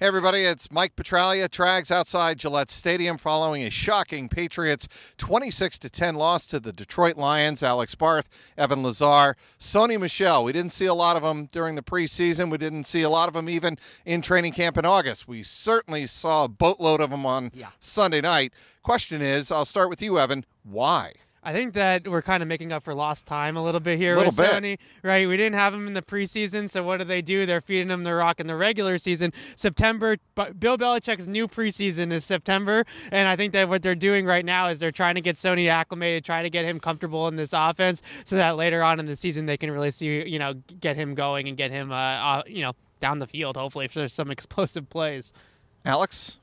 Hey everybody, it's Mike Petralia, Trags outside Gillette Stadium following a shocking Patriots 26-10 loss to the Detroit Lions. Alex Barth, Evan Lazar, SONY MICHEL. We didn't see a lot of them during the preseason. We didn't see a lot of them even in training camp in August. We certainly saw a boatload of them on Sunday night. Question is, I'll start with you, Evan, why? I think that we're kind of making up for lost time a little bit here with SONY, right? We didn't have them in the preseason, so what do? They're feeding them the rock in the regular season. September, but Bill Belichick's new preseason is September, and I think that what they're doing right now is they're trying to get SONY acclimated, trying to get him comfortable in this offense, so that later on in the season they can really see, get him going and get him, down the field. Hopefully, if there's some explosive plays. Alex?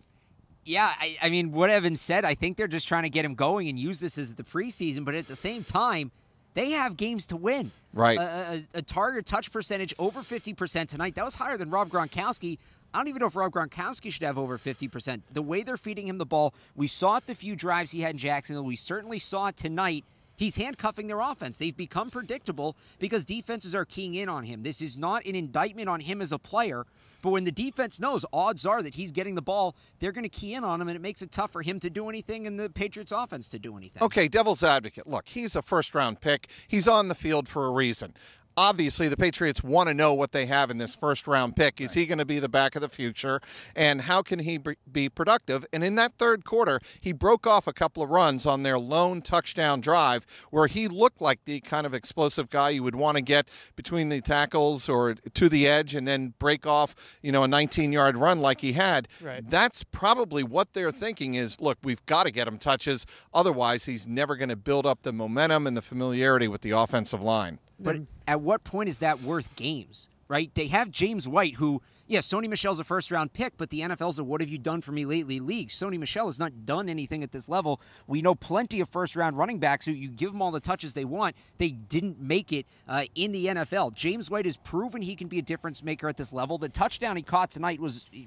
Yeah, I mean, what Evan said, I think they're just trying to get him going and use this as the preseason, but at the same time, they have games to win. Right. A target touch percentage over 50% tonight. That was higher than Rob Gronkowski. I don't even know if Rob Gronkowski should have over 50%. The way they're feeding him the ball, we saw it the few drives he had in Jacksonville. We certainly saw it tonight. He's handcuffing their offense. They've become predictable because defenses are keying in on him. This is not an indictment on him as a player. But when the defense knows, odds are that he's getting the ball, they're going to key in on him, and it makes it tough for him to do anything and the Patriots offense to do anything. Okay, devil's advocate. Look, he's a first-round pick. He's on the field for a reason. Obviously, the Patriots want to know what they have in this first-round pick. Is he going to be the back of the future, and how can he be productive? And in that third quarter, he broke off a couple of runs on their lone touchdown drive where he looked like the kind of explosive guy you would want to get between the tackles or to the edge and then break off, a 19-yard run like he had. Right. That's probably what they're thinking is, look, we've got to get him touches. Otherwise, he's never going to build up the momentum and the familiarity with the offensive line. But at what point is that worth games, right? They have James White, who, SONY Michel's a first-round pick, but the NFL's a what have you done for me lately league. SONY Michel has not done anything at this level. We know plenty of first-round running backs who you give them all the touches they want. They didn't make it in the NFL. James White has proven he can be a difference maker at this level. The touchdown he caught tonight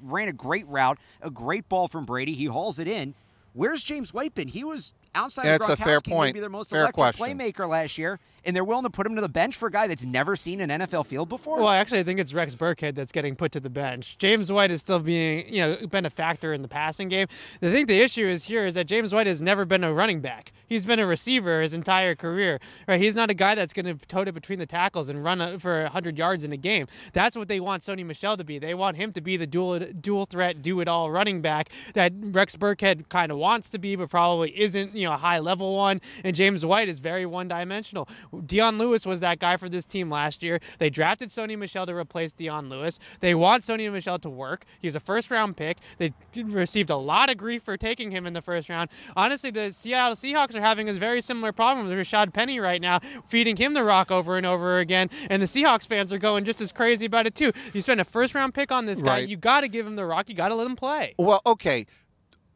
ran a great route, a great ball from Brady. He hauls it in. Where's James White been? He was outside of Gronkowski, a fair point. Maybe their most fair electric question. Playmaker last year, and they're willing to put him to the bench for a guy that's never seen an NFL field before? Well, actually, I think it's Rex Burkhead that's getting put to the bench. James White is still being, been a factor in the passing game. I think the issue is that James White has never been a running back. He's been a receiver his entire career. Right? He's not a guy that's going to tote it between the tackles and run for 100 yards in a game. That's what they want SONY Michel to be. They want him to be the dual threat, do-it-all running back that Rex Burkhead kind of wants to be, but probably isn't, a high-level one. And James White is very one-dimensional. Dion Lewis was that guy for this team last year. They drafted SONY Michel to replace Dion Lewis. They want SONY Michel to work. He's a first-round pick. They received a lot of grief for taking him in the first round. Honestly, the Seattle Seahawks are having a very similar problem with Rashad Penny right now, feeding him the rock over and over again, and the Seahawks fans are going just as crazy about it too. You spend a first-round pick on this guy, you got to give him the rock. You got to let him play. Well, okay.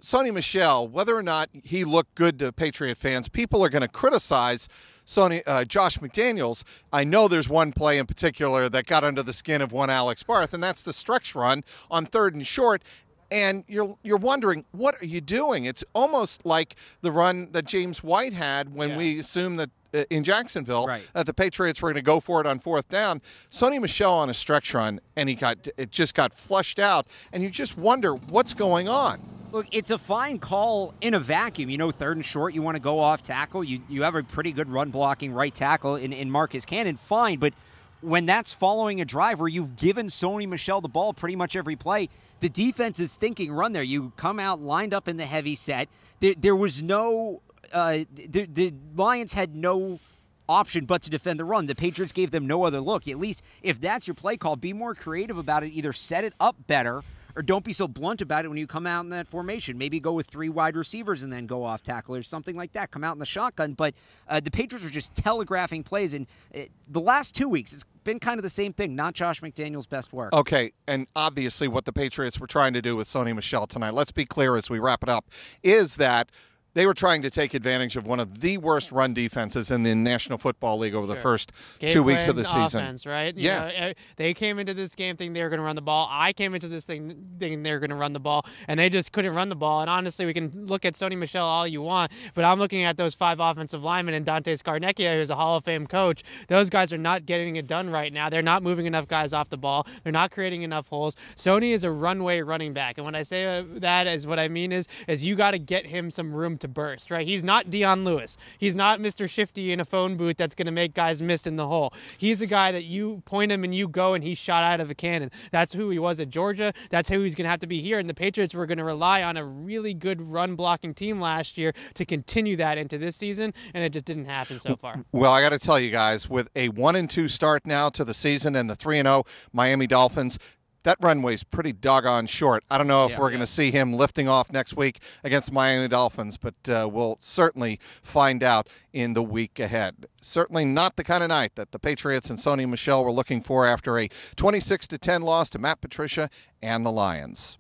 SONY Michel, whether or not he looked good to Patriot fans, people are going to criticize Josh McDaniels. I know there's one play in particular that got under the skin of one Alex Barth, and that's the stretch run on 3rd and short. And you're wondering, what are you doing? It's almost like the run that James White had when we assumed that in Jacksonville that the Patriots were going to go for it on 4th down. SONY Michel on a stretch run, and it just got flushed out, and you just wonder what's going on. Look, it's a fine call in a vacuum. 3rd and short, you want to go off tackle. You have a pretty good run-blocking right tackle in Marcus Cannon, fine. But when that's following a drive where you've given SONY Michel the ball pretty much every play, the defense is thinking run there. You come out lined up in the heavy set. There was no the Lions had no option but to defend the run. The Patriots gave them no other look. At least if that's your play call, be more creative about it. Either set it up better or don't be so blunt about it when you come out in that formation. Maybe go with 3 wide receivers and then go off tackle or something like that. Come out in the shotgun. But the Patriots are just telegraphing plays. And the last 2 weeks, it's been kind of the same thing. Not Josh McDaniels' best work. Okay, and obviously what the Patriots were trying to do with SONY Michel tonight, let's be clear as we wrap it up, is that they were trying to take advantage of one of the worst run defenses in the National Football League over the first Game 2 weeks of plan the season. Offense, right? Yeah. They came into this game thinking they were going to run the ball. I came into this thing thinking they were going to run the ball, and they just couldn't run the ball. And honestly, we can look at SONY MICHEL all you want, but I'm looking at those 5 offensive linemen and Dante Scarnecchia, who's a Hall of Fame coach. Those guys are not getting it done right now. They're not moving enough guys off the ball. They're not creating enough holes. SONY is a runway running back, and when I say that, is what I mean is you got to get him some room to burst, right? He's not Dion Lewis. He's not Mr. Shifty in a phone booth that's going to make guys miss in the hole. He's a guy that you point him and you go and he's shot out of a cannon. That's who he was at Georgia. That's who he's going to have to be here. And the Patriots were going to rely on a really good run blocking team last year to continue that into this season, and it just didn't happen so far. Well, I got to tell you guys, with a 1-2 start now to the season and the 3-0 Miami Dolphins, that runway's pretty doggone short. I don't know if we're going to see him lifting off next week against the Miami Dolphins, but we'll certainly find out in the week ahead. Certainly not the kind of night that the Patriots and SONY MICHEL were looking for after a 26-10 loss to Matt Patricia and the Lions.